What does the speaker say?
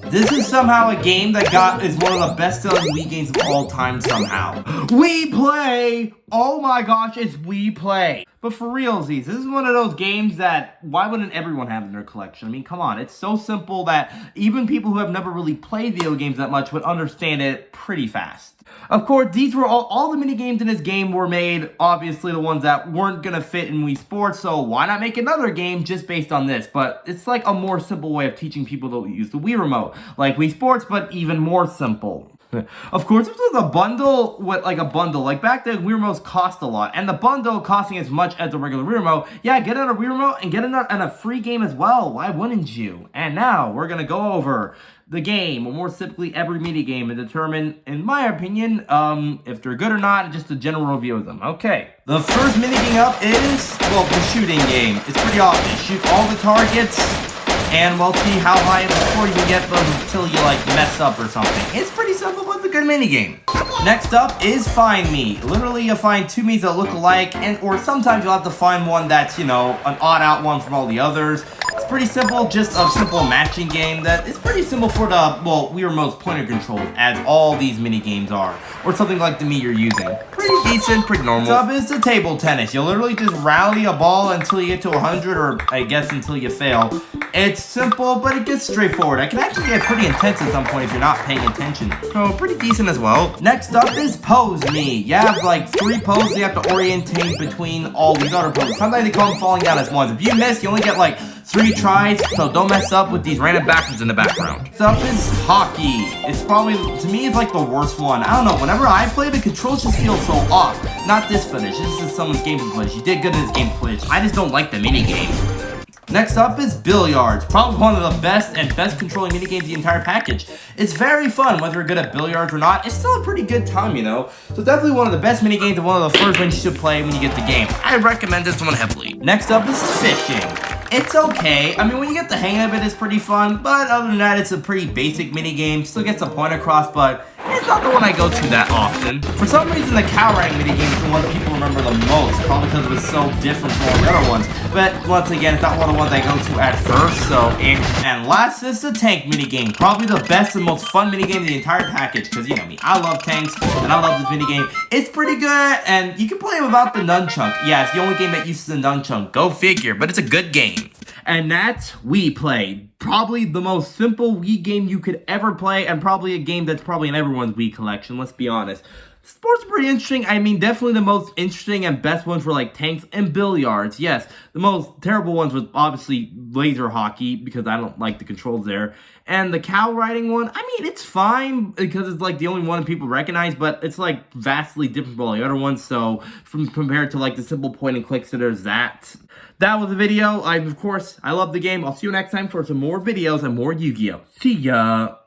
This is somehow a game that is one of the best-selling Wii games of all time somehow. We Play! Oh my gosh, it's We Play. But for realsies, this is one of those games that, why wouldn't everyone have in their collection? I mean, come on, it's so simple that even people who have never really played video games that much would understand it pretty fast. Of course, these were all the mini games in this game were made, obviously the ones that weren't gonna fit in Wii Sports, so why not make another game just based on this? But it's like a more simple way of teaching people to use the Wii Remote, like Wii Sports, but even more simple. Of course, this was a bundle like back then Wii Remotes cost a lot, and the bundle costing as much as the regular Wii Remote, yeah, get on a Wii Remote and get in a free game as well, why wouldn't you? And now, we're gonna go over the game, or more specifically every mini game, and determine, in my opinion, if they're good or not, just a general review of them. Okay. The first mini game up is, well, the shooting game. It's pretty obvious. Shoot all the targets, and we'll see how high of a score you can get them until you, like, mess up or something. It's pretty simple, but it's a good mini game. Next up is Find Me. Literally, you'll find two me's that look alike, or sometimes you'll have to find one that's, an odd out one from all the others. It's pretty simple, just a simple matching game that is pretty simple for the, Wii Remote's pointer controls, as all these mini games are. Or something like the Mii you're using. Pretty decent, pretty normal. Next up is the table tennis. You'll literally just rally a ball until you get to 100, or I guess until you fail. It's simple, but it gets straightforward. It can actually get pretty intense at some point if you're not paying attention. So, pretty decent as well. Next up is Pose Me. You have like 3 poses you have to orientate between all these other poses. Sometimes they call them falling down as ones. If you miss, you only get like 3 tries, so don't mess up with these random backwards in the background. Next up is Hockey. It's probably, to me, it's like the worst one. I don't know, whenever I play, the controls just feel so off. Not this footage, this is someone's gameplay footage. You did good in this game footage. I just don't like the mini game. Next up is Billiards, probably one of the best controlling minigames in the entire package. It's very fun, whether you're good at billiards or not, it's still a pretty good time, So definitely one of the best minigames and one of the first ones you should play when you get the game. I recommend this one heavily. Next up is Fishing. It's okay. I mean, when you get the hang of it, it's pretty fun, but other than that, it's a pretty basic minigame. Still gets the point across, but it's not the one I go to that often. For some reason, the cow riding minigame is the one people remember the most, probably because it was so different from all the other ones. But once again, it's not one of the ones I go to at first, so... And last is the tank minigame. Probably the best and most fun minigame in the entire package, because you know me, I love tanks, and I love this minigame. It's pretty good, and you can play it without the nunchuk. Yeah, it's the only game that uses the nunchuk. Go figure, but it's a good game. And that's We Play. Probably the most simple Wii game you could ever play, and probably a game that's probably in everyone's Wii collection, let's be honest. Sports are pretty interesting. I mean, definitely the most interesting and best ones were like tanks and billiards. Yes, the most terrible ones was obviously laser hockey, because I don't like the controls there. And the cow riding one, I mean, it's fine because it's like the only one people recognize, but it's like vastly different from all the other ones. So compared to like the simple point and click, so there's that. That was the video. Of course, I love the game. I'll see you next time for some more videos and more Yu-Gi-Oh! See ya!